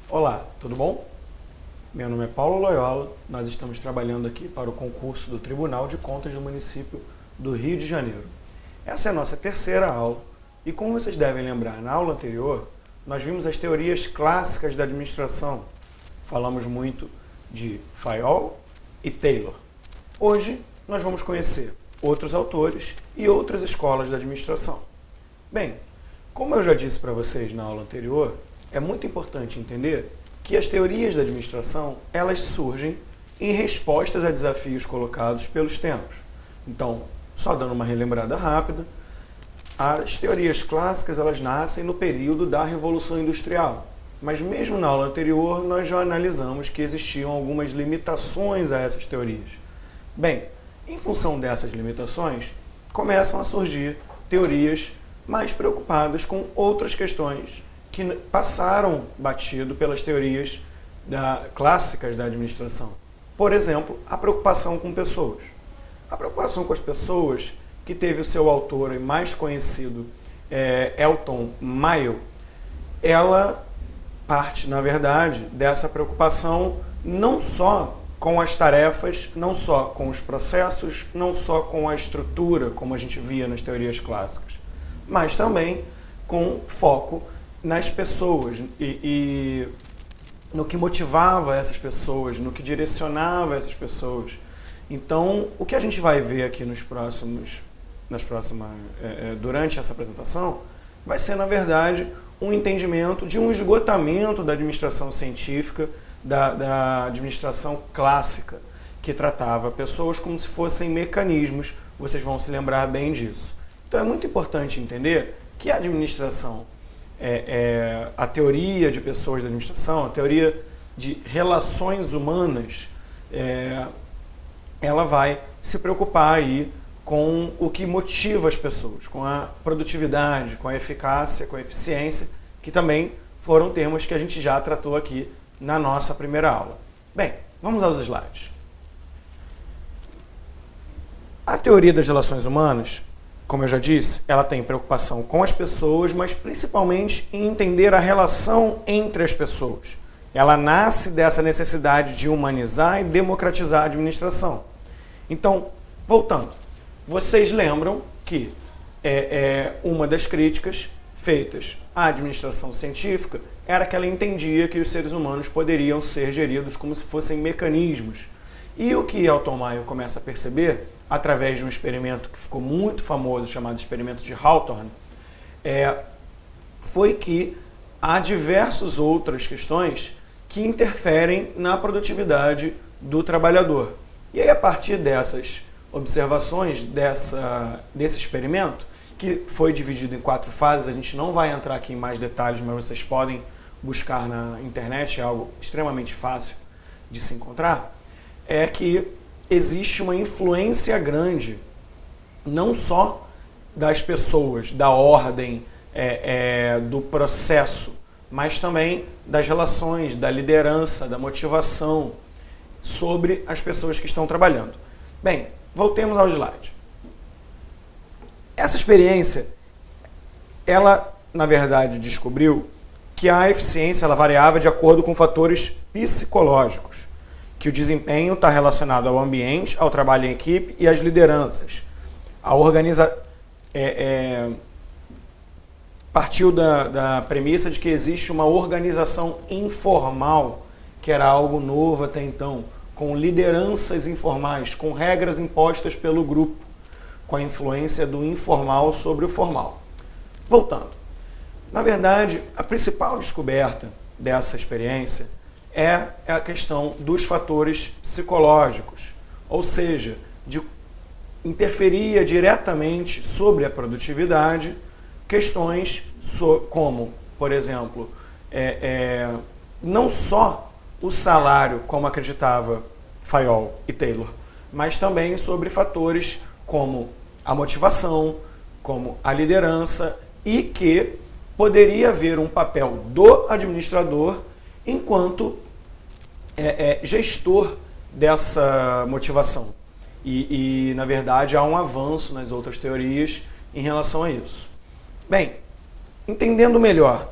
Olá, tudo bom? Meu nome é Paulo Loyola, nós estamos trabalhando aqui para o concurso do Tribunal de Contas do município do Rio de Janeiro. Essa é a nossa terceira aula e, como vocês devem lembrar, na aula anterior nós vimos as teorias clássicas da administração. Falamos muito de Fayol e Taylor. Hoje nós vamos conhecer outros autores e outras escolas da administração. Bem, como eu já disse para vocês na aula anterior, é muito importante entender que as teorias da administração, elas surgem em respostas a desafios colocados pelos tempos. Então, só dando uma relembrada rápida, as teorias clássicas, elas nascem no período da Revolução Industrial. Mas mesmo na aula anterior, nós já analisamos que existiam algumas limitações a essas teorias. Bem, em função dessas limitações, começam a surgir teorias mais preocupadas com outras questões que passaram batido pelas teorias clássicas da administração. Por exemplo, a preocupação com pessoas. A preocupação com as pessoas, que teve o seu autor mais conhecido, Elton Mayo, ela parte, na verdade, dessa preocupação não só com as tarefas, não só com os processos, não só com a estrutura, como a gente via nas teorias clássicas, mas também com foco nas pessoas e no que motivava essas pessoas, no que direcionava essas pessoas. Então, o que a gente vai ver aqui durante essa apresentação vai ser, na verdade, um entendimento de um esgotamento da administração científica, da administração clássica, que tratava pessoas como se fossem mecanismos. Vocês vão se lembrar bem disso. Então, é muito importante entender que a administração, a teoria de pessoas da administração, a teoria de relações humanas, ela vai se preocupar aí com o que motiva as pessoas, com a produtividade, com a eficácia, com a eficiência, que também foram termos que a gente já tratou aqui na nossa primeira aula. Bem, vamos aos slides. A teoria das relações humanas, como eu já disse, ela tem preocupação com as pessoas, mas principalmente em entender a relação entre as pessoas. Ela nasce dessa necessidade de humanizar e democratizar a administração. Então, voltando, vocês lembram que uma das críticas feitas à administração científica era que ela entendia que os seres humanos poderiam ser geridos como se fossem mecanismos. E o que Elton Mayo começa a perceber, através de um experimento que ficou muito famoso, chamado experimento de Hawthorne, foi que há diversas outras questões que interferem na produtividade do trabalhador. E aí, a partir dessas observações desse experimento, que foi dividido em 4 fases, a gente não vai entrar aqui em mais detalhes, mas vocês podem buscar na internet, é algo extremamente fácil de se encontrar, é que existe uma influência grande, não só das pessoas, da ordem, do processo, mas também das relações, da liderança, da motivação sobre as pessoas que estão trabalhando. Bem, voltemos ao slide. Essa experiência, ela, na verdade, descobriu que a eficiência ela variava de acordo com fatores psicológicos, que o desempenho está relacionado ao ambiente, ao trabalho em equipe e às lideranças. Partiu da premissa de que existe uma organização informal, que era algo novo até então, com lideranças informais, com regras impostas pelo grupo, com a influência do informal sobre o formal. Voltando. Na verdade, a principal descoberta dessa experiência é a questão dos fatores psicológicos, ou seja, interferia diretamente sobre a produtividade questões como, por exemplo, não só o salário, como acreditava Fayol e Taylor, mas também sobre fatores como a motivação, como a liderança, e que poderia haver um papel do administrador enquanto gestor dessa motivação. E, na verdade, há um avanço nas outras teorias em relação a isso. Bem, entendendo melhor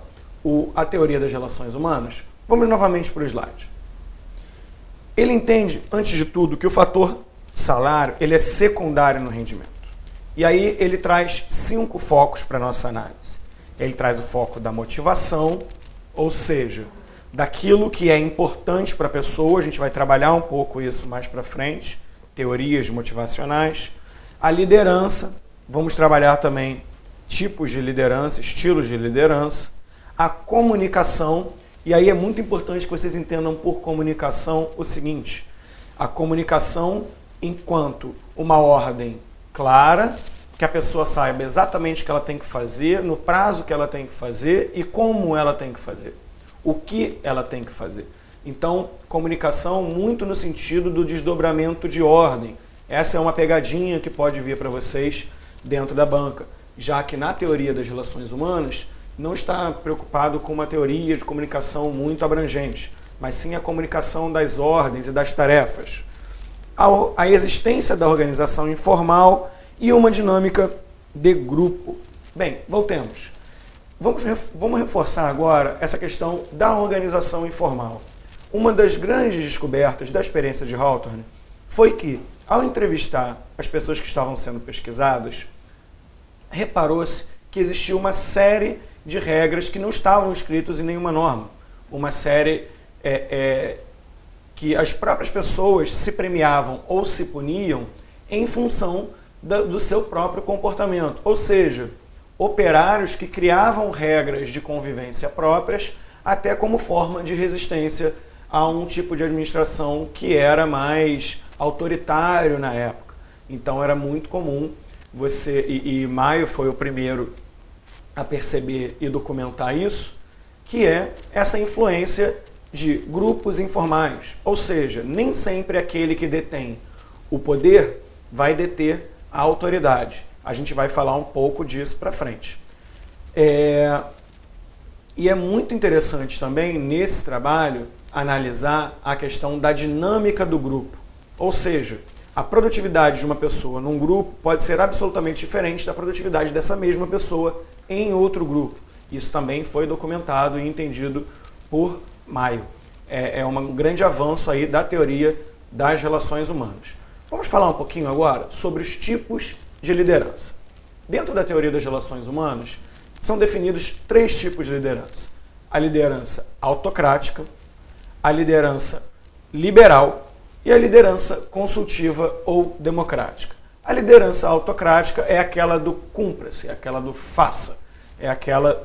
a teoria das relações humanas, Vamos novamente para o slide. Ele entende, antes de tudo, que o fator salário ele é secundário no rendimento. E aí ele traz 5 focos para a nossa análise. Ele traz o foco da motivação, ou seja, daquilo que é importante para a pessoa, a gente vai trabalhar um pouco isso mais para frente, teorias motivacionais. A liderança, vamos trabalhar também tipos de liderança, estilos de liderança. A comunicação, e aí é muito importante que vocês entendam por comunicação o seguinte: a comunicação enquanto uma ordem clara, que a pessoa saiba exatamente o que ela tem que fazer, no prazo que ela tem que fazer e como ela tem que fazer, o que ela tem que fazer. Então, comunicação muito no sentido do desdobramento de ordem. Essa é uma pegadinha que pode vir para vocês dentro da banca, já que na teoria das relações humanas não está preocupado com uma teoria de comunicação muito abrangente, mas sim a comunicação das ordens e das tarefas. A existência da organização informal e uma dinâmica de grupo. Bem, voltemos. Vamos reforçar agora essa questão da organização informal. Uma das grandes descobertas da experiência de Hawthorne foi que, ao entrevistar as pessoas que estavam sendo pesquisadas, reparou-se que existia uma série de regras que não estavam escritas em nenhuma norma. Uma série que as próprias pessoas se premiavam ou se puniam em função do seu próprio comportamento. Ou seja, operários que criavam regras de convivência próprias até como forma de resistência a um tipo de administração que era mais autoritário na época. Então era muito comum e Maio foi o primeiro a perceber e documentar isso, que é essa influência de grupos informais. Ou seja, nem sempre aquele que detém o poder vai deter a autoridade. A gente vai falar um pouco disso para frente. E é muito interessante também, nesse trabalho, analisar a questão da dinâmica do grupo. Ou seja, a produtividade de uma pessoa num grupo pode ser absolutamente diferente da produtividade dessa mesma pessoa em outro grupo. Isso também foi documentado e entendido por Maio. É um grande avanço aí da teoria das relações humanas. Vamos falar um pouquinho agora sobre os tipos de liderança. Dentro da teoria das relações humanas, são definidos 3 tipos de liderança. A liderança autocrática, a liderança liberal e a liderança consultiva ou democrática. A liderança autocrática é aquela do cumpra-se, é aquela do faça, é aquela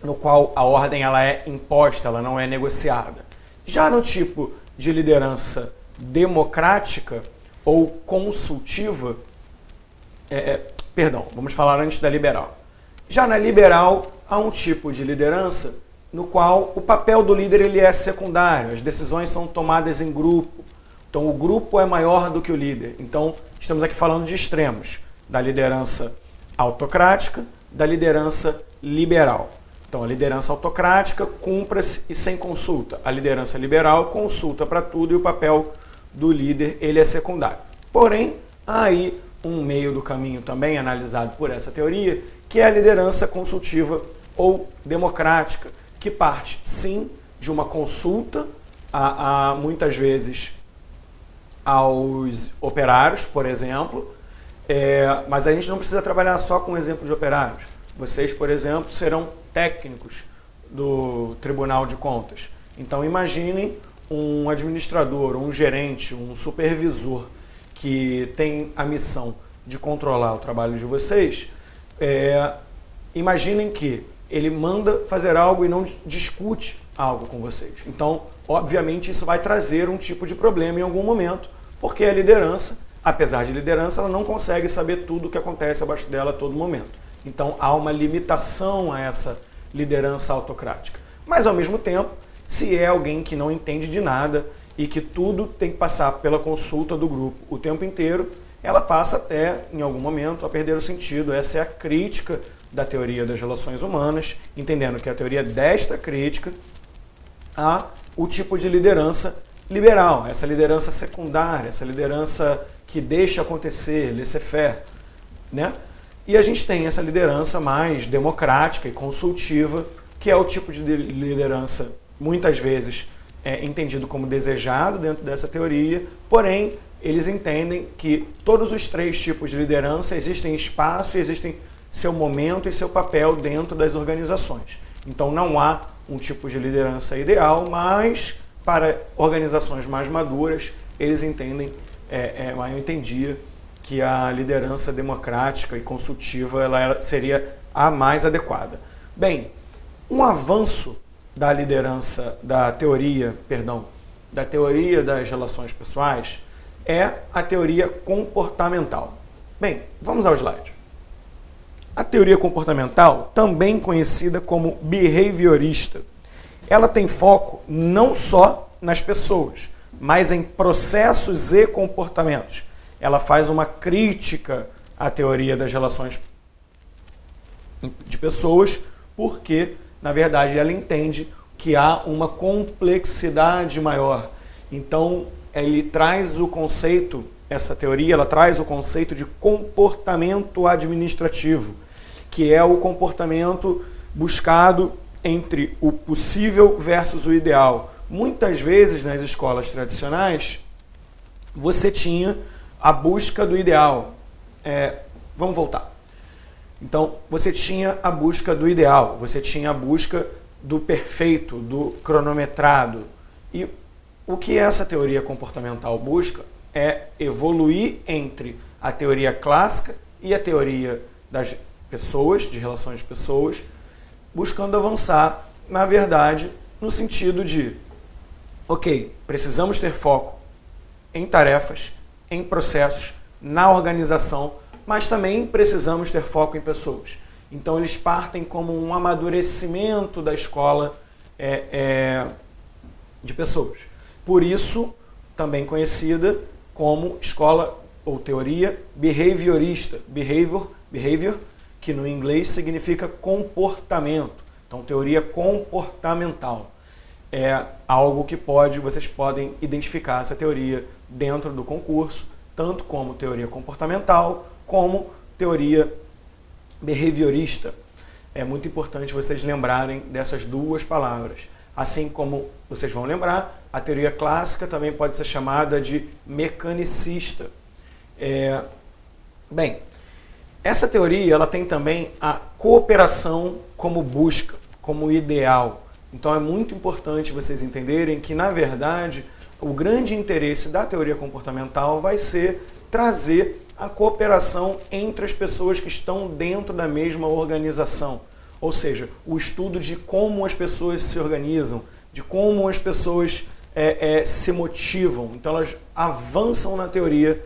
no qual a ordem ela é imposta, ela não é negociada. Já no tipo de liderança democrática ou consultiva, vamos falar antes da liberal. Já na liberal, há um tipo de liderança no qual o papel do líder ele é secundário, as decisões são tomadas em grupo. Então, o grupo é maior do que o líder. Então, estamos aqui falando de extremos, da liderança autocrática, da liderança liberal. Então, a liderança autocrática cumpra-se e sem consulta. A liderança liberal consulta para tudo e o papel do líder ele é secundário. Porém, há aí um meio do caminho também analisado por essa teoria, que é a liderança consultiva ou democrática, que parte, sim, de uma consulta muitas vezes aos operários, por exemplo, mas a gente não precisa trabalhar só com o exemplo de operários. Vocês, por exemplo, serão técnicos do Tribunal de Contas. Então, imaginem um administrador, um gerente, um supervisor que tem a missão de controlar o trabalho de vocês. Imaginem que ele manda fazer algo e não discute algo com vocês. Então, obviamente, isso vai trazer um tipo de problema em algum momento, porque a liderança, apesar de liderança, ela não consegue saber tudo o que acontece abaixo dela a todo momento. Então, há uma limitação a essa liderança autocrática. Mas, ao mesmo tempo, se é alguém que não entende de nada e que tudo tem que passar pela consulta do grupo o tempo inteiro, ela passa até, em algum momento, a perder o sentido. Essa é a crítica da teoria das relações humanas, entendendo que a teoria desta crítica a o tipo de liderança liberal, essa liderança secundária, essa liderança que deixa acontecer, laissez-faire, né? E a gente tem essa liderança mais democrática e consultiva, que é o tipo de liderança muitas vezes entendido como desejado dentro dessa teoria, porém, eles entendem que todos os 3 tipos de liderança existem espaço e existem seu momento e seu papel dentro das organizações. Então, não há um tipo de liderança ideal, mas para organizações mais maduras, eles entendem, eu entendia que a liderança democrática e consultiva seria a mais adequada. Bem, um avanço da liderança, da teoria das relações pessoais é a teoria comportamental. Bem, vamos ao slide. A teoria comportamental, também conhecida como behaviorista, ela tem foco não só nas pessoas, mas em processos e comportamentos. Ela faz uma crítica à teoria das relações de pessoas, porque, na verdade, ela entende que há uma complexidade maior. Então, ele traz o conceito, essa teoria, ela traz o conceito de comportamento administrativo, que é o comportamento buscado entre o possível versus o ideal. Muitas vezes, nas escolas tradicionais, você tinha a busca do ideal. Vamos voltar. Então, você tinha a busca do ideal, você tinha a busca do perfeito, do cronometrado. E o que essa teoria comportamental busca é evoluir entre a teoria clássica e a teoria das pessoas, de relações de pessoas, buscando avançar, na verdade, no sentido de, ok, precisamos ter foco em tarefas, em processos, na organização, mas também precisamos ter foco em pessoas. Então, eles partem como um amadurecimento da escola de pessoas. Por isso, também conhecida como escola ou teoria behaviorista. Behavior, que no inglês significa comportamento. Então, teoria comportamental. É algo que vocês podem identificar essa teoria dentro do concurso, tanto como teoria comportamental, como teoria behaviorista. É muito importante vocês lembrarem dessas duas palavras. Assim como vocês vão lembrar, a teoria clássica também pode ser chamada de mecanicista. Bem, essa teoria ela tem também a cooperação como busca, como ideal. Então é muito importante vocês entenderem que, na verdade, o grande interesse da teoria comportamental vai ser trazer a cooperação entre as pessoas que estão dentro da mesma organização. Ou seja, o estudo de como as pessoas se organizam, de como as pessoas se motivam. Então elas avançam na teoria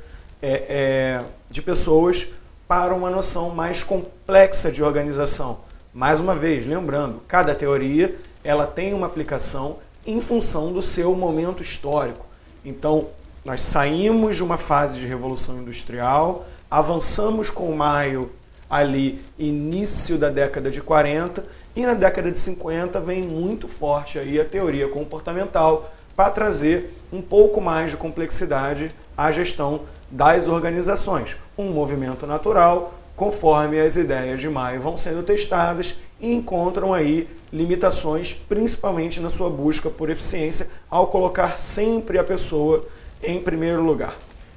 de pessoas para uma noção mais complexa de organização. Mais uma vez, lembrando, cada teoria ela tem uma aplicação em função do seu momento histórico. Então, nós saímos de uma fase de Revolução Industrial, avançamos com Maio ali, início da década de 40, e na década de 50 vem muito forte aí a teoria comportamental para trazer um pouco mais de complexidade à gestão das organizações. Um movimento natural, conforme as ideias de Maio vão sendo testadas e encontram aí limitações, principalmente na sua busca por eficiência, ao colocar sempre a pessoa em primeiro lugar.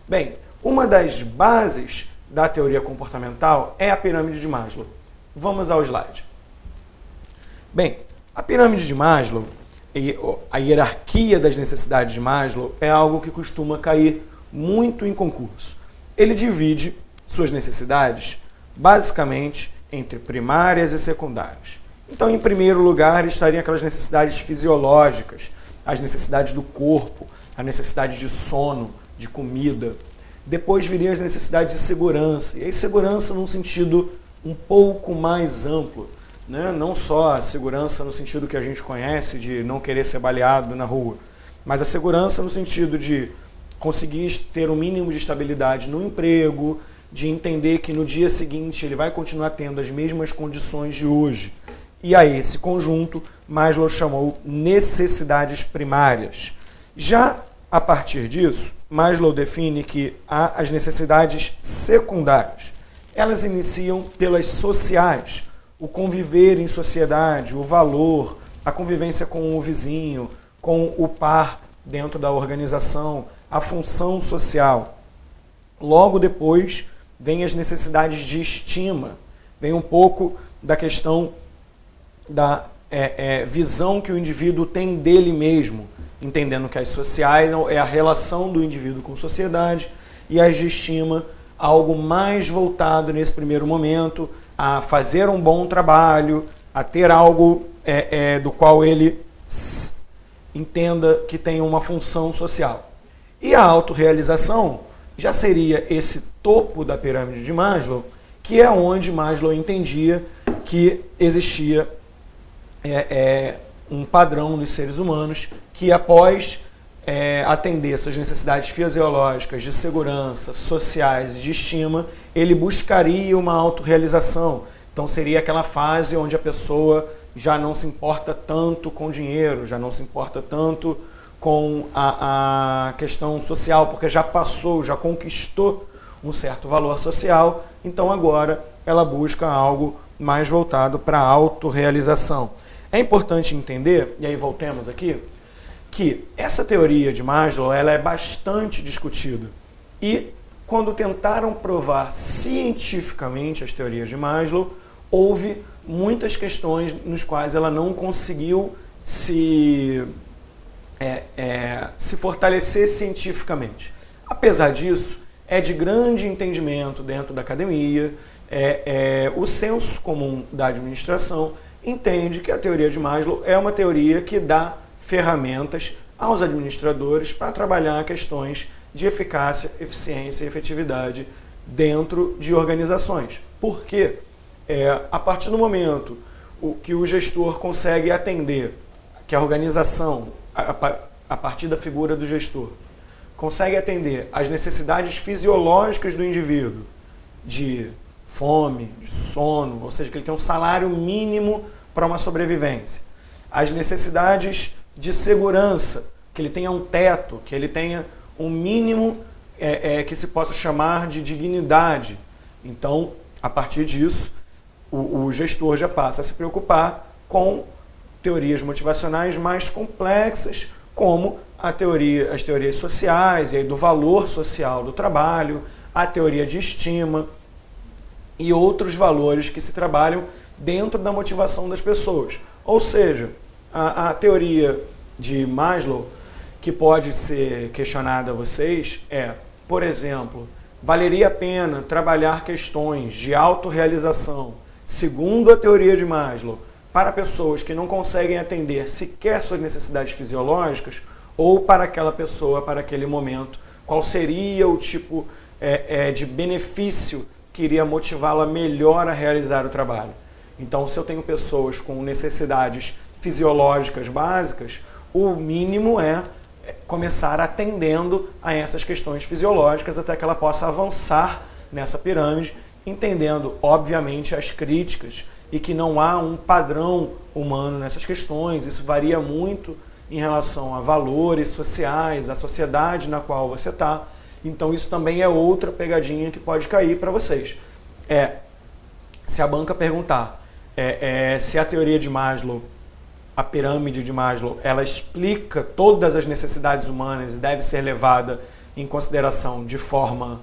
Bem, uma das bases da teoria comportamental é a pirâmide de Maslow. Vamos ao slide. Bem, a pirâmide de Maslow e a hierarquia das necessidades de Maslow é algo que costuma cair muito em concurso. Ele divide suas necessidades basicamente entre primárias e secundárias. Então, em primeiro lugar, estariam aquelas necessidades fisiológicas, as necessidades do corpo, a necessidade de sono, de comida. Depois viriam as necessidades de segurança, e aí segurança num sentido um pouco mais amplo, né? Não só a segurança no sentido que a gente conhece, de não querer ser baleado na rua, mas a segurança no sentido de conseguir ter um mínimo de estabilidade no emprego, de entender que no dia seguinte ele vai continuar tendo as mesmas condições de hoje. E a esse conjunto, Maslow chamou necessidades primárias. Já a partir disso, Maslow define que há as necessidades secundárias. Elas iniciam pelas sociais, o conviver em sociedade, o valor, a convivência com o vizinho, com o par dentro da organização, a função social. Logo depois vem as necessidades de estima, vem um pouco da questão da visão que o indivíduo tem dele mesmo, entendendo que as sociais é a relação do indivíduo com a sociedade e as de estima, algo mais voltado nesse primeiro momento a fazer um bom trabalho, a ter algo do qual ele entenda que tem uma função social. E a autorrealização já seria esse topo da pirâmide de Maslow, que é onde Maslow entendia que existia um padrão nos seres humanos que, após atender suas necessidades fisiológicas, de segurança, sociais e de estima, ele buscaria uma autorrealização. Então seria aquela fase onde a pessoa já não se importa tanto com dinheiro, já não se importa tanto com a questão social, porque já passou, já conquistou um certo valor social, então agora ela busca algo mais voltado para a autorrealização. É importante entender, e aí voltemos aqui, que essa teoria de Maslow ela é bastante discutida. E quando tentaram provar cientificamente as teorias de Maslow, houve muitas questões nos quais ela não conseguiu se fortalecer cientificamente. Apesar disso, é de grande entendimento dentro da academia, o senso comum da administração entende que a teoria de Maslow é uma teoria que dá ferramentas aos administradores para trabalhar questões de eficácia, eficiência e efetividade dentro de organizações. Por quê? A partir do momento que o gestor consegue atender, que a organização, a partir da figura do gestor, consegue atender às necessidades fisiológicas do indivíduo, de fome, de sono, ou seja, que ele tem um salário mínimo para uma sobrevivência, as necessidades de segurança, que ele tenha um teto, que ele tenha um mínimo que se possa chamar de dignidade. Então, a partir disso, o gestor já passa a se preocupar com teorias motivacionais mais complexas, como as teorias sociais, e aí do valor social do trabalho, a teoria de estima e outros valores que se trabalham dentro da motivação das pessoas. Ou seja, a teoria de Maslow, que pode ser questionada a vocês, por exemplo, valeria a pena trabalhar questões de autorrealização, segundo a teoria de Maslow, para pessoas que não conseguem atender sequer suas necessidades fisiológicas, ou para aquela pessoa, para aquele momento, qual seria o tipo de benefício que iria motivá-la melhor a realizar o trabalho. Então, se eu tenho pessoas com necessidades fisiológicas básicas, o mínimo é começar atendendo a essas questões fisiológicas até que ela possa avançar nessa pirâmide, entendendo, obviamente, as críticas e que não há um padrão humano nessas questões. Isso varia muito em relação a valores sociais, a sociedade na qual você está. Então, isso também é outra pegadinha que pode cair para vocês. Se a banca perguntar se a teoria de Maslow, a pirâmide de Maslow, ela explica todas as necessidades humanas e deve ser levada em consideração de forma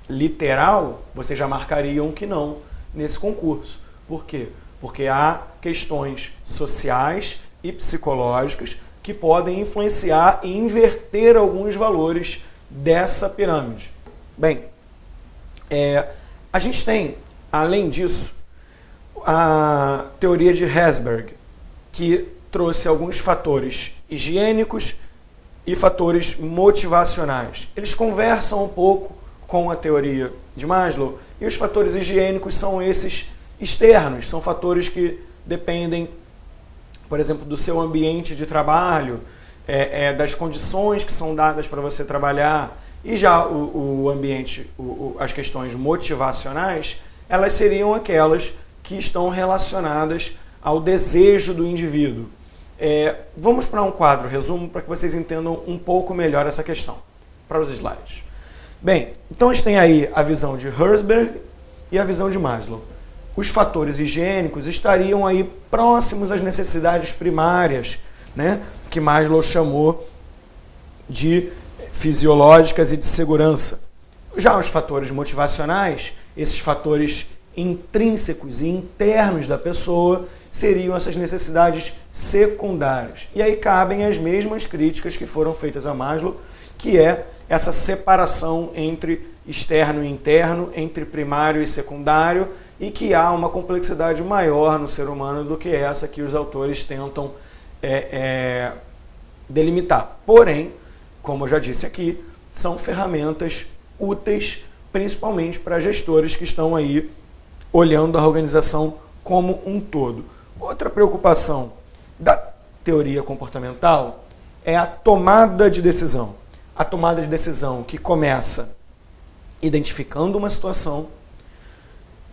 literal, vocês já marcariam que não nesse concurso. Por quê? Porque há questões sociais e psicológicas que podem influenciar e inverter alguns valores dessa pirâmide. Bem, a gente tem, além disso, a teoria de Herzberg, que trouxe alguns fatores higiênicos e fatores motivacionais. Eles conversam um pouco com a teoria de Maslow, e os fatores higiênicos são esses externos, são fatores que dependem, por exemplo, do seu ambiente de trabalho, das condições que são dadas para você trabalhar. E já o ambiente, as questões motivacionais, elas seriam aquelas que estão relacionadas ao desejo do indivíduo. Vamos para um quadro resumo para que vocês entendam um pouco melhor essa questão. Para os slides. Bem, então a gente tem aí a visão de Herzberg e a visão de Maslow. os fatores higiênicos estariam aí próximos às necessidades primárias, né, que Maslow chamou de fisiológicas e de segurança. Já os fatores motivacionais, esses fatores intrínsecos e internos da pessoa, seriam essas necessidades secundárias. E aí cabem as mesmas críticas que foram feitas a Maslow, que é essa separação entre externo e interno, entre primário e secundário, e que há uma complexidade maior no ser humano do que essa que os autores tentam delimitar. Porém, como eu já disse aqui, são ferramentas úteis, principalmente para gestores que estão aí olhando a organização como um todo. Outra preocupação da teoria comportamental é a tomada de decisão. A tomada de decisão que começa identificando uma situação,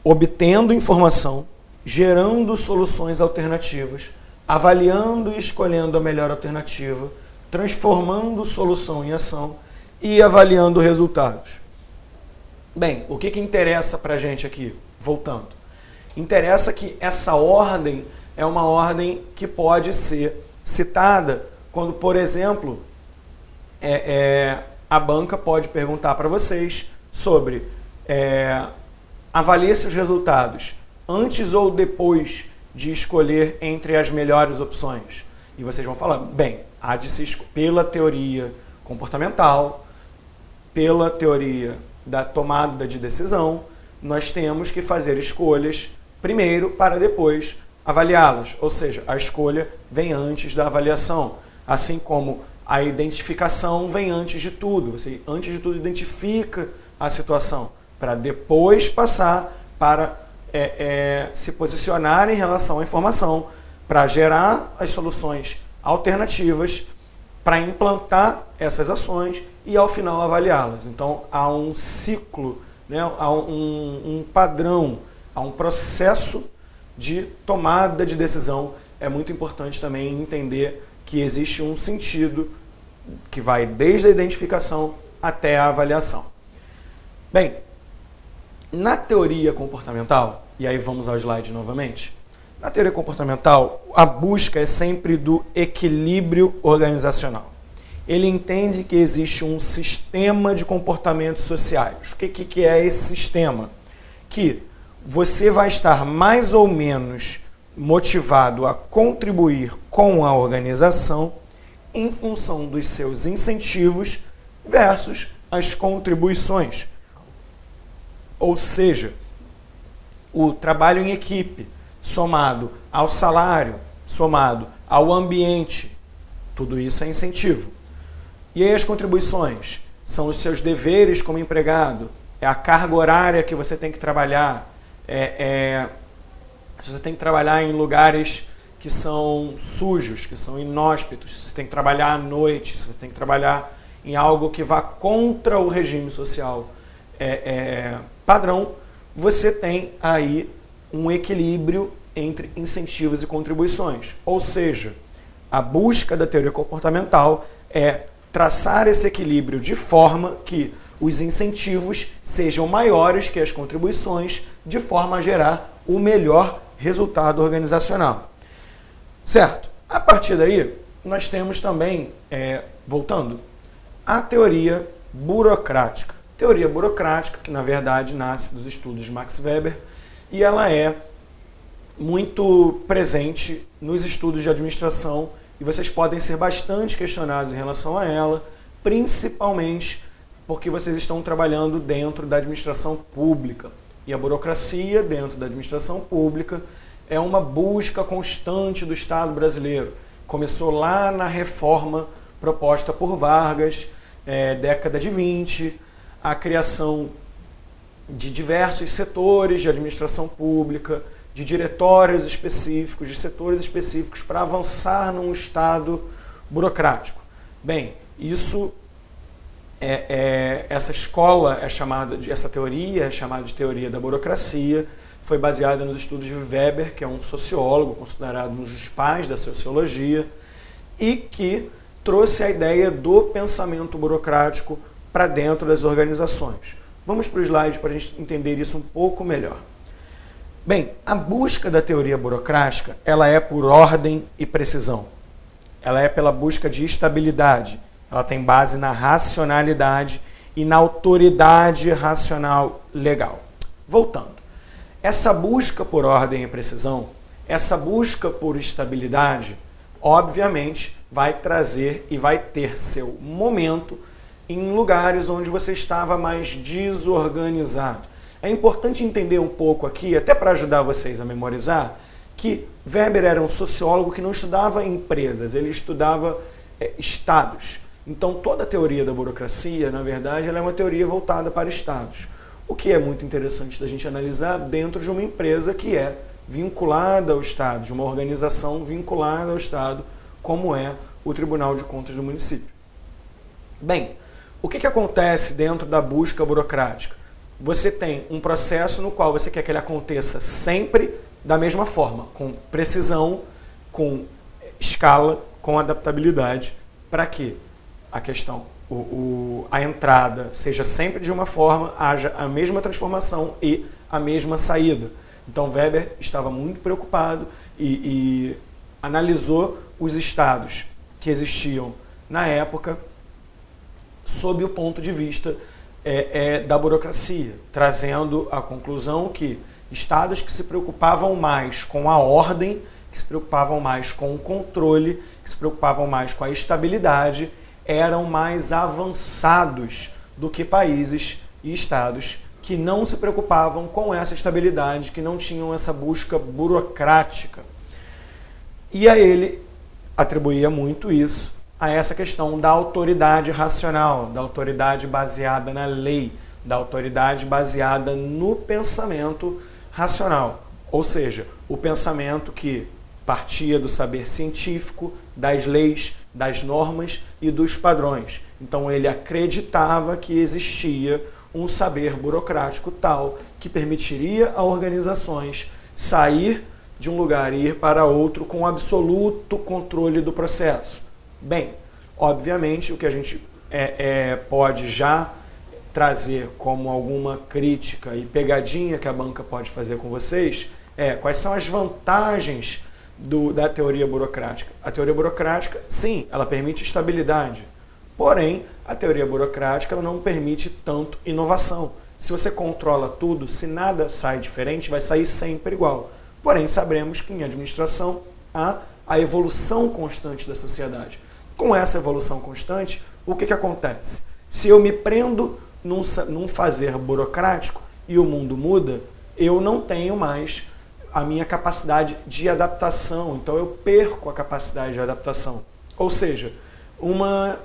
obtendo informação, gerando soluções alternativas, avaliando e escolhendo a melhor alternativa, transformando solução em ação e avaliando resultados. Bem, o que interessa para a gente aqui? Voltando. Interessa que essa ordem é uma ordem que pode ser citada quando, por exemplo, a banca pode perguntar para vocês sobre avalie seus resultados antes ou depois de escolher entre as melhores opções. E vocês vão falar, bem, há de se pela teoria comportamental, pela teoria da tomada de decisão, nós temos que fazer escolhas primeiro para depois avaliá-las. Ou seja, a escolha vem antes da avaliação, assim como a identificação vem antes de tudo. Você, antes de tudo, identifica a situação para depois passar para se posicionar em relação à informação, para gerar as soluções alternativas, para implantar essas ações e, ao final, avaliá-las. Então, há um ciclo, né? Há um padrão, há um processo de tomada de decisão. É muito importante também entender que existe um sentido que vai desde a identificação até a avaliação. Bem, na teoria comportamental, e aí vamos ao slide novamente, na teoria comportamental, a busca é sempre do equilíbrio organizacional. Ele entende que existe um sistema de comportamentos sociais. O que é esse sistema? Que você vai estar mais ou menos motivado a contribuir com a organização em função dos seus incentivos versus as contribuições. Ou seja, o trabalho em equipe, somado ao salário, somado ao ambiente, tudo isso é incentivo. E aí as contribuições são os seus deveres como empregado, é a carga horária que você tem que trabalhar, se você tem que trabalhar em lugares que são sujos, que são inóspitos, se você tem que trabalhar à noite, se você tem que trabalhar em algo que vá contra o regime social padrão, você tem aí um equilíbrio entre incentivos e contribuições. Ou seja, a busca da teoria comportamental é traçar esse equilíbrio de forma que os incentivos sejam maiores que as contribuições, de forma a gerar o melhor resultado organizacional. Certo? A partir daí, nós temos também, voltando, a teoria burocrática. Teoria burocrática, que na verdade nasce dos estudos de Max Weber, e ela é muito presente nos estudos de administração, e vocês podem ser bastante questionados em relação a ela, principalmente porque vocês estão trabalhando dentro da administração pública. E a burocracia dentro da administração pública é uma busca constante do Estado brasileiro. Começou lá na reforma proposta por Vargas, década de 20, a criação de diversos setores de administração pública, de diretórios específicos, de setores específicos para avançar num Estado burocrático. Bem, isso essa escola essa teoria é chamada de teoria da burocracia, foi baseada nos estudos de Weber, que é um sociólogo considerado um dos pais da sociologia, e que trouxe a ideia do pensamento burocrático para dentro das organizações. Vamos para o slide para a gente entender isso um pouco melhor. Bem, a busca da teoria burocrática, ela é por ordem e precisão. Ela é pela busca de estabilidade. Ela tem base na racionalidade e na autoridade racional legal. Voltando. Essa busca por ordem e precisão, essa busca por estabilidade, obviamente vai trazer e vai ter seu momento em lugares onde você estava mais desorganizado. É importante entender um pouco aqui, até para ajudar vocês a memorizar, que Weber era um sociólogo que não estudava empresas, ele estudava estados. Então toda a teoria da burocracia, na verdade, ela é uma teoria voltada para estados. O que é muito interessante da gente analisar dentro de uma empresa que é vinculada ao Estado, de uma organização vinculada ao Estado, como é o Tribunal de Contas do município. Bem, o que acontece dentro da busca burocrática? Você tem um processo no qual você quer que ele aconteça sempre da mesma forma, com precisão, com escala, com adaptabilidade, para que a questão, a entrada seja sempre de uma forma, haja a mesma transformação e a mesma saída. Então Weber estava muito preocupado e analisou os estados que existiam na época sob o ponto de vista da burocracia, trazendo a conclusão que estados que se preocupavam mais com a ordem, que se preocupavam mais com o controle, que se preocupavam mais com a estabilidade, eram mais avançados do que países e estados que não se preocupavam com essa estabilidade, que não tinham essa busca burocrática. E a ele atribuía muito isso a essa questão da autoridade racional, da autoridade baseada na lei, da autoridade baseada no pensamento racional. Ou seja, o pensamento que partia do saber científico, das leis, das normas e dos padrões. Então ele acreditava que existia um saber burocrático tal que permitiria a organizações sair de um lugar e ir para outro com absoluto controle do processo. Bem, obviamente o que a gente pode já trazer como alguma crítica e pegadinha que a banca pode fazer com vocês quais são as vantagens da teoria burocrática. A teoria burocrática, sim, ela permite estabilidade, porém a teoria burocrática ela não permite tanto inovação. Se você controla tudo, se nada sai diferente, vai sair sempre igual. Porém, sabemos que em administração há a evolução constante da sociedade. Com essa evolução constante, o que acontece? Se eu me prendo num fazer burocrático e o mundo muda, eu não tenho mais a minha capacidade de adaptação, então eu perco a capacidade de adaptação. Ou seja, uma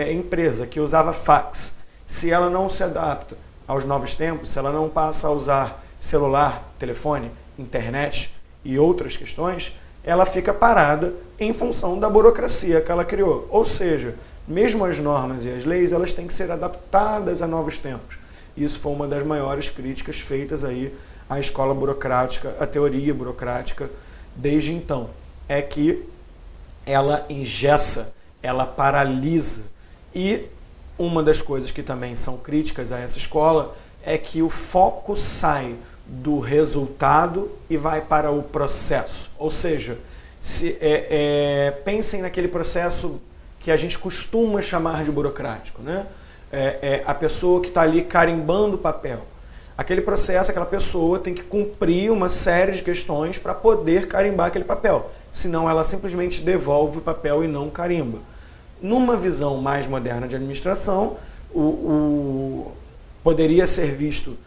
empresa que usava fax, se ela não se adapta aos novos tempos, se ela não passa a usar celular, telefone, internet e outras questões, ela fica parada em função da burocracia que ela criou. Ou seja, mesmo as normas e as leis, elas têm que ser adaptadas a novos tempos. Isso foi uma das maiores críticas feitas aí à escola burocrática, à teoria burocrática desde então. É que ela engessa, ela paralisa. E uma das coisas que também são críticas a essa escola é que o foco sai do resultado e vai para o processo. Ou seja, pensem naquele processo que a gente costuma chamar de burocrático, né? A pessoa que está ali carimbando o papel. Aquele processo, aquela pessoa tem que cumprir uma série de questões para poder carimbar aquele papel. Senão ela simplesmente devolve o papel e não carimba. Numa visão mais moderna de administração, poderia ser visto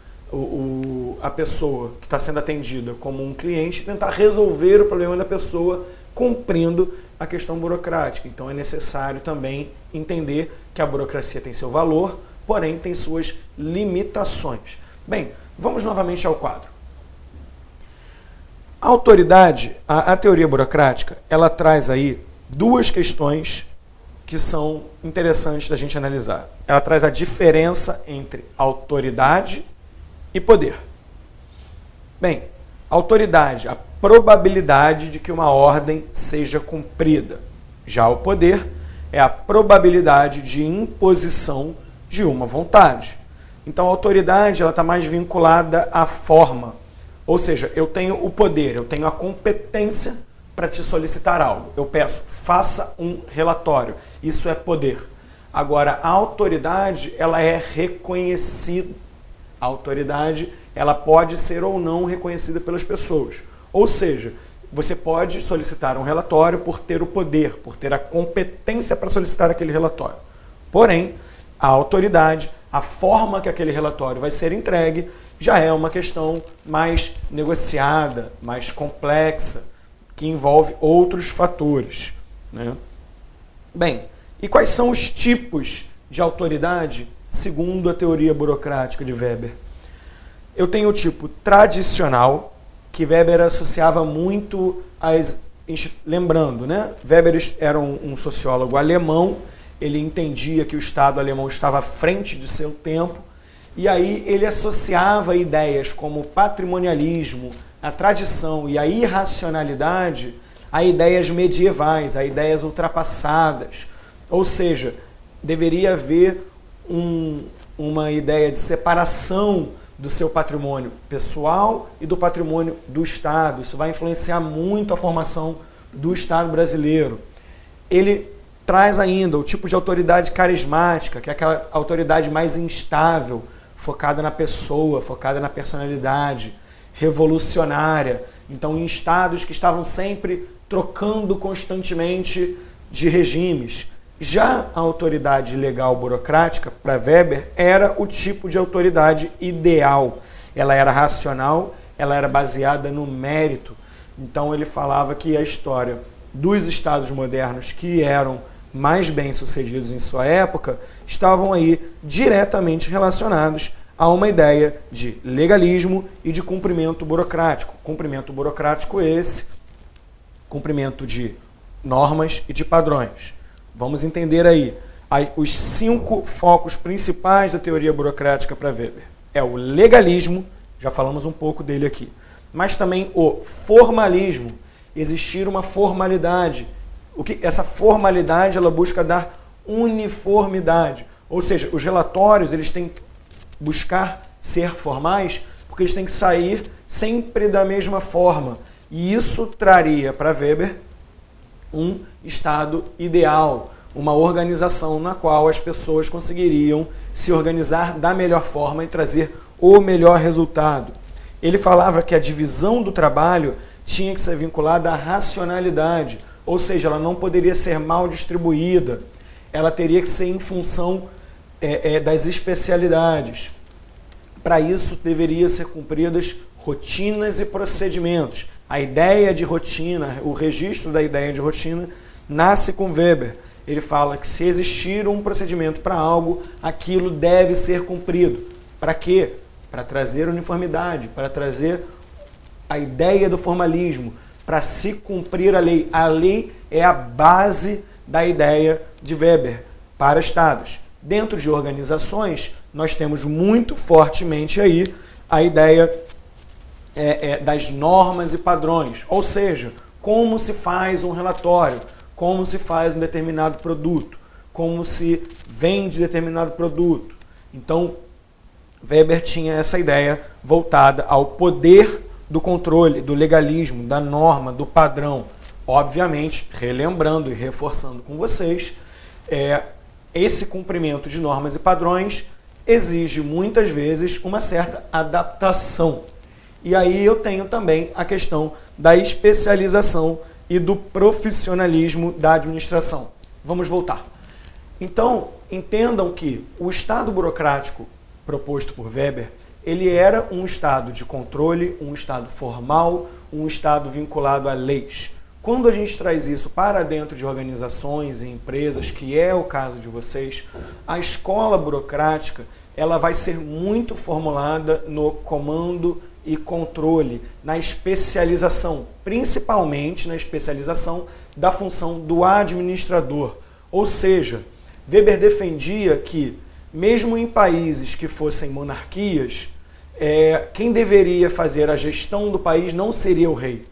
a pessoa que está sendo atendida como um cliente, tentar resolver o problema da pessoa cumprindo a questão burocrática. Então é necessário também entender que a burocracia tem seu valor, porém tem suas limitações. Bem, vamos novamente ao quadro. A autoridade, a teoria burocrática, ela traz aí duas questões que são interessantes da gente analisar. Ela traz a diferença entre autoridade e poder. Bem, autoridade, a probabilidade de que uma ordem seja cumprida. Já o poder é a probabilidade de imposição de uma vontade. Então a autoridade está mais vinculada à forma, Ou seja, eu tenho o poder, eu tenho a competência para te solicitar algo. Eu peço, faça um relatório. Isso é poder. Agora, a autoridade, ela é reconhecida. A autoridade, ela pode ser ou não reconhecida pelas pessoas. Ou seja, você pode solicitar um relatório por ter o poder, por ter a competência para solicitar aquele relatório. Porém, a autoridade, a forma que aquele relatório vai ser entregue, já é uma questão mais negociada, mais complexa, que envolve outros fatores, né? Bem, e quais são os tipos de autoridade segundo a teoria burocrática de Weber? Eu tenho o tipo tradicional, que Weber associava muito às... Lembrando, né? Weber era um sociólogo alemão, ele entendia que o Estado alemão estava à frente de seu tempo, e aí ele associava ideias como patrimonialismo, a tradição e a irracionalidade a ideias medievais, a ideias ultrapassadas. Ou seja, deveria haver uma ideia de separação do seu patrimônio pessoal e do patrimônio do Estado. Isso vai influenciar muito a formação do Estado brasileiro. Ele traz ainda o tipo de autoridade carismática, que é aquela autoridade mais instável, focada na pessoa, focada na personalidade, revolucionária. Então, em estados que estavam sempre trocando constantemente de regimes. Já a autoridade legal burocrática, para Weber, era o tipo de autoridade ideal. Ela era racional, ela era baseada no mérito. Então ele falava que a história dos estados modernos que eram mais bem-sucedidos em sua época estavam aí diretamente relacionados a uma ideia de legalismo e de cumprimento burocrático. Cumprimento burocrático esse, cumprimento de normas e de padrões. Vamos entender aí os 5 focos principais da teoria burocrática para Weber. É o legalismo, já falamos um pouco dele aqui, mas também o formalismo, existir uma formalidade. Essa formalidade ela busca dar uniformidade, ou seja, os relatórios eles têm que buscar ser formais porque eles têm que sair sempre da mesma forma. E isso traria para Weber um estado ideal, uma organização na qual as pessoas conseguiriam se organizar da melhor forma e trazer o melhor resultado. Ele falava que a divisão do trabalho tinha que ser vinculada à racionalidade, ou seja, ela não poderia ser mal distribuída, ela teria que ser em função das especialidades. Para isso, deveriam ser cumpridas rotinas e procedimentos. A ideia de rotina, o registro da ideia de rotina, nasce com Weber. Ele fala que se existir um procedimento para algo, aquilo deve ser cumprido. Para quê? Para trazer uniformidade, para trazer a ideia do formalismo, para se cumprir a lei. A lei é a base da ideia de Weber para estados. Dentro de organizações, nós temos muito fortemente aí a ideia das normas e padrões, ou seja, como se faz um relatório, como se faz um determinado produto, como se vende determinado produto. Então, Weber tinha essa ideia voltada ao poder do controle, do legalismo, da norma, do padrão. Obviamente, relembrando e reforçando com vocês, esse cumprimento de normas e padrões exige muitas vezes uma certa adaptação. E aí eu tenho também a questão da especialização e do profissionalismo da administração. Vamos voltar. Então, entendam que o Estado burocrático proposto por Weber, ele era um Estado de controle, um Estado formal, um Estado vinculado a leis. Quando a gente traz isso para dentro de organizações e empresas, que é o caso de vocês, a escola burocrática ela vai ser muito formulada no comando e controle, na especialização, principalmente na especialização da função do administrador. Ou seja, Weber defendia que, mesmo em países que fossem monarquias, quem deveria fazer a gestão do país não seria o rei,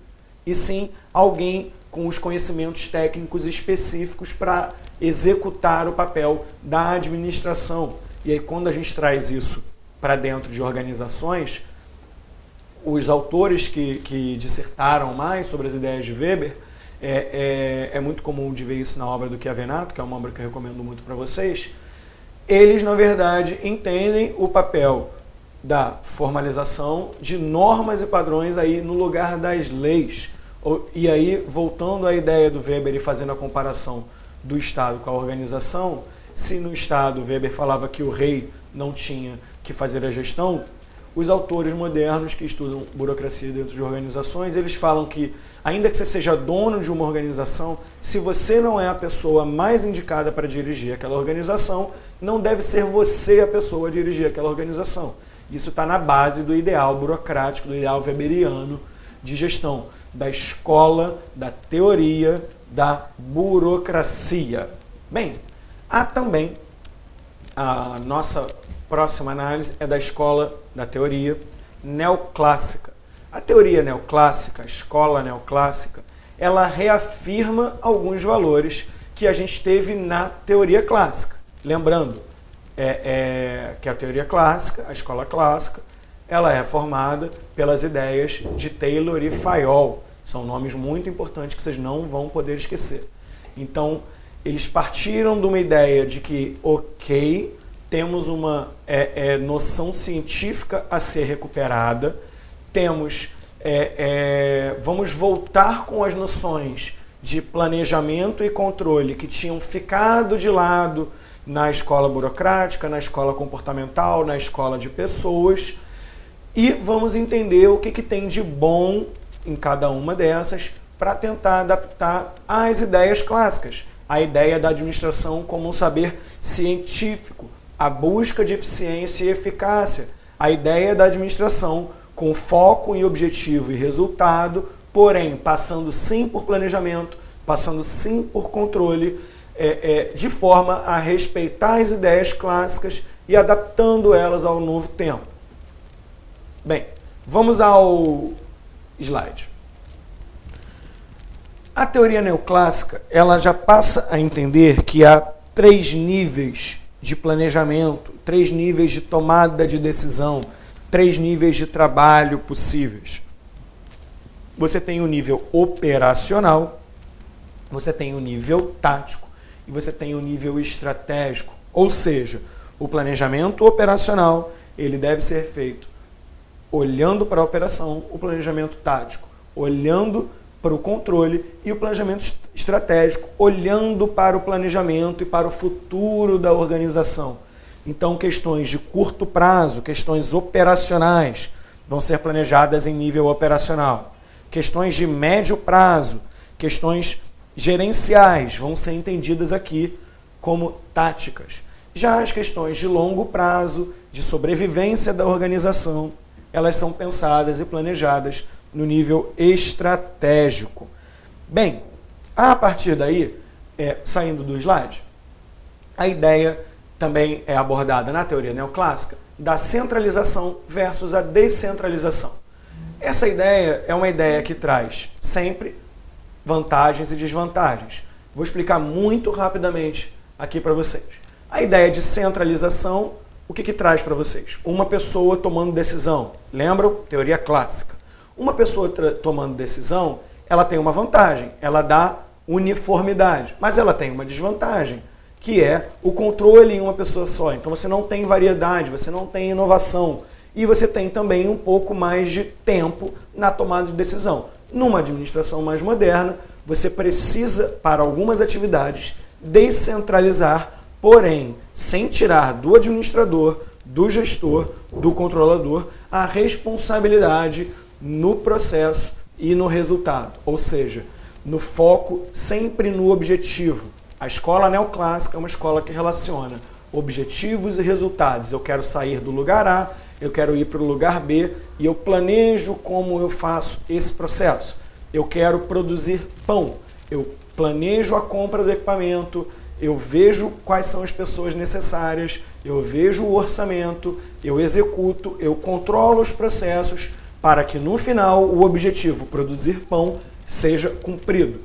e sim alguém com os conhecimentos técnicos específicos para executar o papel da administração. E aí, quando a gente traz isso para dentro de organizações, os autores que dissertaram mais sobre as ideias de Weber, é muito comum de ver isso na obra do Chiavenato, que é uma obra que eu recomendo muito para vocês. Eles, na verdade, entendem o papel da formalização de normas e padrões aí no lugar das leis. E aí, voltando à ideia do Weber e fazendo a comparação do Estado com a organização, se no Estado Weber falava que o rei não tinha que fazer a gestão, os autores modernos que estudam burocracia dentro de organizações, eles falam que, ainda que você seja dono de uma organização, se você não é a pessoa mais indicada para dirigir aquela organização, não deve ser você a pessoa a dirigir aquela organização. Isso está na base do ideal burocrático, do ideal weberiano de gestão, da escola, da teoria, da burocracia. Bem, há também a nossa próxima análise é da escola da teoria neoclássica. A teoria neoclássica, a escola neoclássica, ela reafirma alguns valores que a gente teve na teoria clássica. Lembrando que a teoria clássica, a escola clássica, ela é formada pelas ideias de Taylor e Fayol. São nomes muito importantes que vocês não vão poder esquecer. Então, eles partiram de uma ideia de que, ok, temos uma noção científica a ser recuperada, vamos voltar com as noções de planejamento e controle que tinham ficado de lado na escola burocrática, na escola comportamental, na escola de pessoas, e vamos entender o que tem de bom em cada uma dessas para tentar adaptar às ideias clássicas. A ideia da administração como um saber científico, a busca de eficiência e eficácia, a ideia da administração com foco em objetivo e resultado, porém passando sim por planejamento, passando sim por controle, de forma a respeitar as ideias clássicas e adaptando elas ao novo tempo. Bem, vamos ao slide. A teoria neoclássica, ela já passa a entender que há 3 níveis de planejamento, 3 níveis de tomada de decisão, 3 níveis de trabalho possíveis. Você tem o nível operacional, você tem o nível tático e você tem o nível estratégico. Ou seja, o planejamento operacional, ele deve ser feito olhando para a operação, o planejamento tático, olhando para o controle, e o planejamento estratégico, olhando para o planejamento e para o futuro da organização. Então, questões de curto prazo, questões operacionais, vão ser planejadas em nível operacional. Questões de médio prazo, questões gerenciais, vão ser entendidas aqui como táticas. Já as questões de longo prazo, de sobrevivência da organização, elas são pensadas e planejadas no nível estratégico. Bem, a partir daí, saindo do slide, a ideia também é abordada na teoria neoclássica da centralização versus a descentralização. Essa ideia é uma ideia que traz sempre vantagens e desvantagens. Vou explicar muito rapidamente aqui para vocês. A ideia de centralização, o que traz para vocês? Uma pessoa tomando decisão. Lembram? Teoria clássica. Uma pessoa tomando decisão, ela tem uma vantagem, ela dá uniformidade, mas ela tem uma desvantagem, que é o controle em uma pessoa só. Então você não tem variedade, você não tem inovação e você tem também um pouco mais de tempo na tomada de decisão. Numa administração mais moderna, você precisa, para algumas atividades, descentralizar, porém, sem tirar do administrador, do gestor, do controlador, a responsabilidade no processo e no resultado, ou seja, no foco sempre no objetivo. A escola neoclássica é uma escola que relaciona objetivos e resultados. Eu quero sair do lugar A, eu quero ir para o lugar B e eu planejo como eu faço esse processo. Eu quero produzir pão, eu planejo a compra do equipamento, eu vejo quais são as pessoas necessárias, eu vejo o orçamento, eu executo, eu controlo os processos para que no final o objetivo, produzir pão, seja cumprido.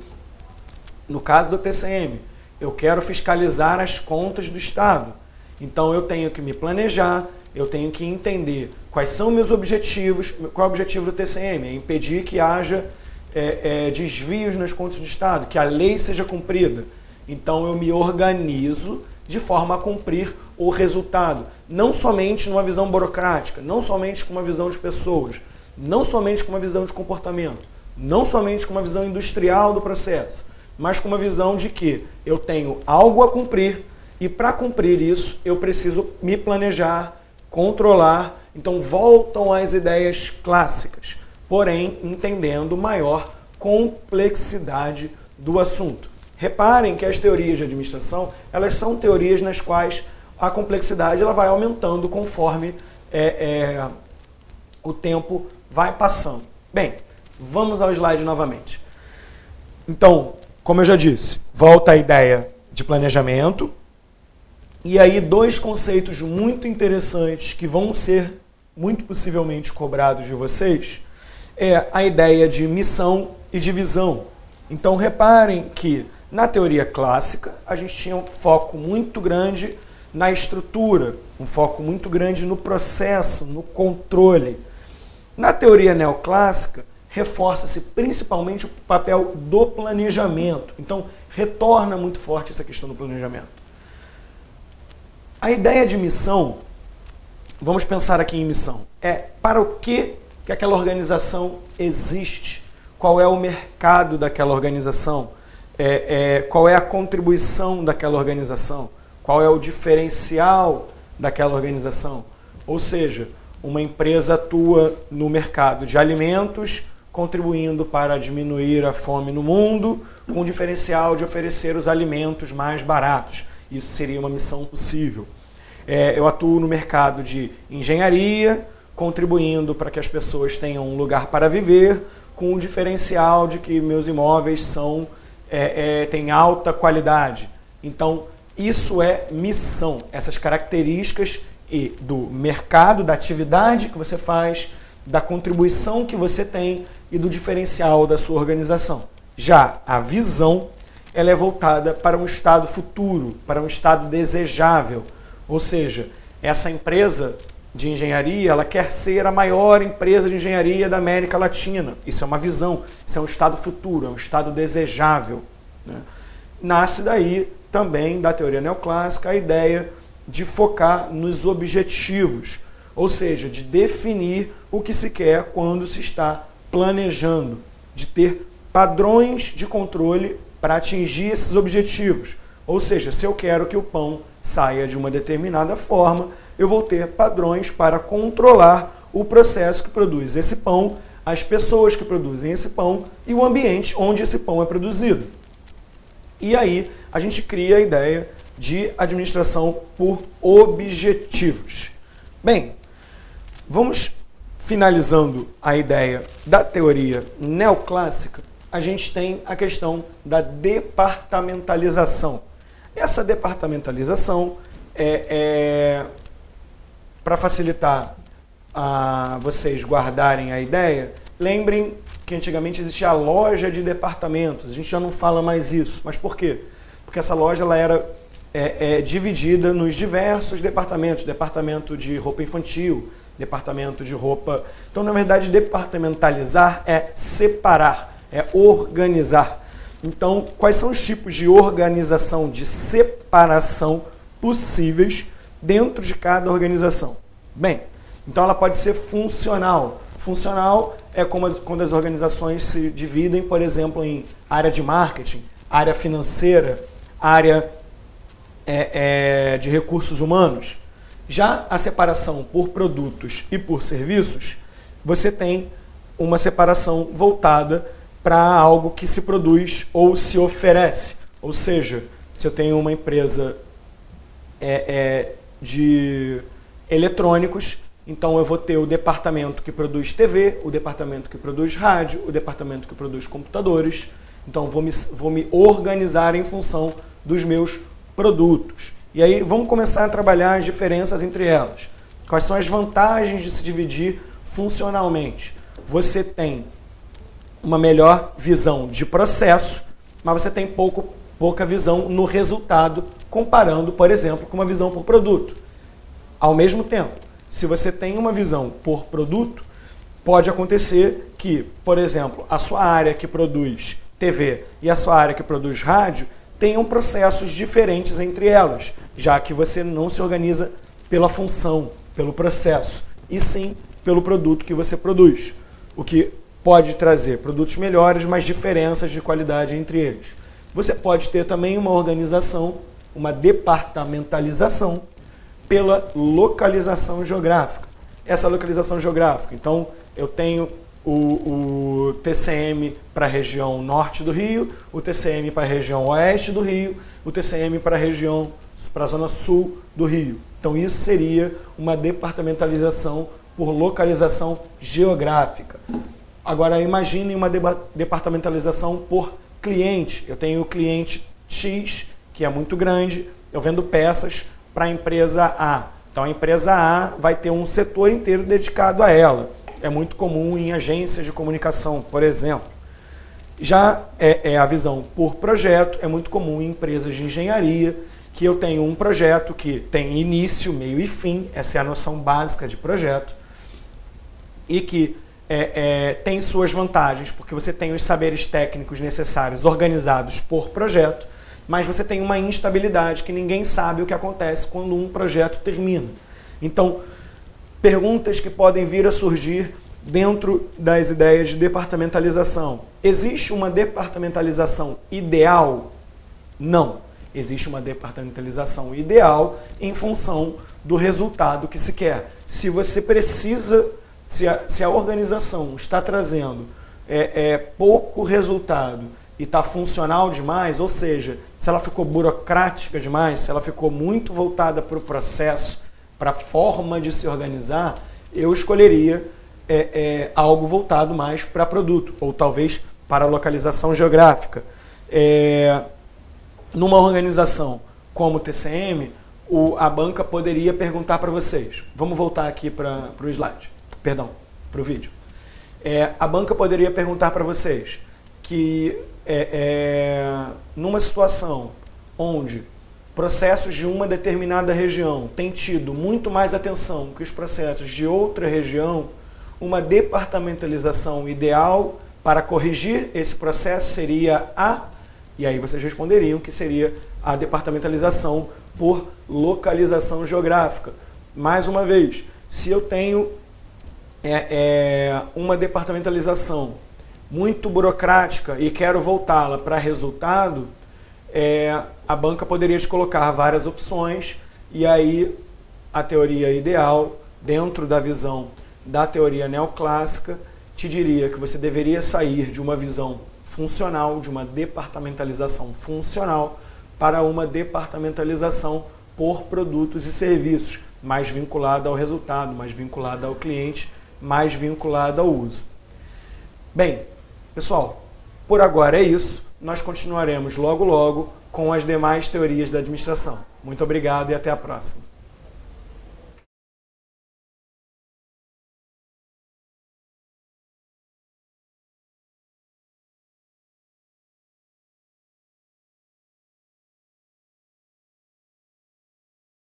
No caso do TCM, eu quero fiscalizar as contas do Estado. Então eu tenho que me planejar, eu tenho que entender quais são meus objetivos. Qual é o objetivo do TCM? É impedir que haja desvios nas contas do Estado, que a lei seja cumprida. Então eu me organizo de forma a cumprir o resultado, não somente numa visão burocrática, não somente com uma visão de pessoas, não somente com uma visão de comportamento, não somente com uma visão industrial do processo, mas com uma visão de que eu tenho algo a cumprir e para cumprir isso eu preciso me planejar, controlar. Então voltam às ideias clássicas, porém entendendo maior complexidade do assunto. Reparem que as teorias de administração, elas são teorias nas quais a complexidade ela vai aumentando conforme o tempo vai passando. Bem, vamos ao slide novamente. Então, como eu já disse, volta a ideia de planejamento. E aí, dois conceitos muito interessantes que vão ser muito possivelmente cobrados de vocês é a ideia de missão e de visão. Então, reparem que na teoria clássica, a gente tinha um foco muito grande na estrutura, um foco muito grande no processo, no controle. Na teoria neoclássica, reforça-se principalmente o papel do planejamento. Então, retorna muito forte essa questão do planejamento. A ideia de missão, vamos pensar aqui em missão, é para o que aquela organização existe, qual é o mercado daquela organização, qual é a contribuição daquela organização, qual é o diferencial daquela organização. Ou seja, uma empresa atua no mercado de alimentos, contribuindo para diminuir a fome no mundo, com o diferencial de oferecer os alimentos mais baratos. Isso seria uma missão possível. Eu atuo no mercado de engenharia, contribuindo para que as pessoas tenham um lugar para viver, com o diferencial de que meus imóveis têm alta qualidade. Então, isso é missão. Essas características do mercado, da atividade que você faz, da contribuição que você tem e do diferencial da sua organização. Já a visão, ela é voltada para um estado futuro, para um estado desejável. Ou seja, essa empresa de engenharia, ela quer ser a maior empresa de engenharia da América Latina. Isso é uma visão, isso é um estado futuro, é um estado desejável, né? Nasce daí também da teoria neoclássica a ideia de focar nos objetivos, ou seja, de definir o que se quer quando se está planejando, de ter padrões de controle para atingir esses objetivos. Ou seja, se eu quero que o pão saia de uma determinada forma, eu vou ter padrões para controlar o processo que produz esse pão, as pessoas que produzem esse pão e o ambiente onde esse pão é produzido. E aí a gente cria a ideia de administração por objetivos. Bem, vamos finalizando a ideia da teoria neoclássica. A gente tem a questão da departamentalização. Essa departamentalização para facilitar vocês guardarem a ideia, lembrem que antigamente existia a loja de departamentos. A gente já não fala mais isso. Mas por quê? Porque essa loja ela era dividida nos diversos departamentos. Departamento de roupa infantil, departamento de roupa... Então, na verdade, departamentalizar é separar, é organizar. Então, quais são os tipos de organização, de separação possíveis dentro de cada organização? Bem, então ela pode ser funcional. Funcional é quando as organizações se dividem, por exemplo, em área de marketing, área financeira, área de recursos humanos. Já a separação por produtos e por serviços, você tem uma separação voltada para algo que se produz ou se oferece. Ou seja, se eu tenho uma empresa de eletrônicos, então eu vou ter o departamento que produz TV, o departamento que produz rádio, o departamento que produz computadores. Então vou me organizar em função dos meus produtos. E aí vamos começar a trabalhar as diferenças entre elas. Quais são as vantagens de se dividir funcionalmente? Você tem uma melhor visão de processo, mas você tem pouca visão no resultado, comparando, por exemplo, com uma visão por produto. Ao mesmo tempo, se você tem uma visão por produto, pode acontecer que, por exemplo, a sua área que produz TV e a sua área que produz rádio tenham processos diferentes entre elas, já que você não se organiza pela função, pelo processo, e sim pelo produto que você produz, o que pode trazer produtos melhores, mas diferenças de qualidade entre eles. Você pode ter também uma organização, uma departamentalização pela localização geográfica. Essa localização geográfica, então eu tenho o TCM para a região norte do Rio, o TCM para a região oeste do Rio, o TCM para a zona sul do Rio. Então isso seria uma departamentalização por localização geográfica. Agora imagine uma departamentalização por cliente. Eu tenho o cliente X, que é muito grande, eu vendo peças para a empresa A. Então a empresa A vai ter um setor inteiro dedicado a ela. É muito comum em agências de comunicação, por exemplo. Já a visão por projeto, é muito comum em empresas de engenharia, que eu tenho um projeto que tem início, meio e fim, essa é a noção básica de projeto, e que tem suas vantagens, porque você tem os saberes técnicos necessários organizados por projeto, mas você tem uma instabilidade que ninguém sabe o que acontece quando um projeto termina. Então, perguntas que podem vir a surgir dentro das ideias de departamentalização. Existe uma departamentalização ideal? Não. Existe uma departamentalização ideal em função do resultado que se quer. Se você precisa, se a organização está trazendo pouco resultado e está funcional demais, ou seja, se ela ficou burocrática demais, se ela ficou muito voltada para o processo, para a forma de se organizar, eu escolheria algo voltado mais para produto, ou talvez para localização geográfica. Numa organização como o TCM, a banca poderia perguntar para vocês, vamos voltar aqui para o slide, perdão, para o vídeo. A banca poderia perguntar para vocês que numa situação onde processos de uma determinada região têm tido muito mais atenção que os processos de outra região, uma departamentalização ideal para corrigir esse processo seria e aí vocês responderiam que seria a departamentalização por localização geográfica. Mais uma vez, se eu tenho uma departamentalização muito burocrática e quero voltá-la para resultado, a banca poderia te colocar várias opções e aí a teoria ideal, dentro da visão da teoria neoclássica, te diria que você deveria sair de uma visão funcional, de uma departamentalização funcional, para uma departamentalização por produtos e serviços, mais vinculada ao resultado, mais vinculada ao cliente, mais vinculada ao uso. Bem, pessoal, por agora é isso. Nós continuaremos logo com as demais teorias da administração. Muito obrigado e até a próxima.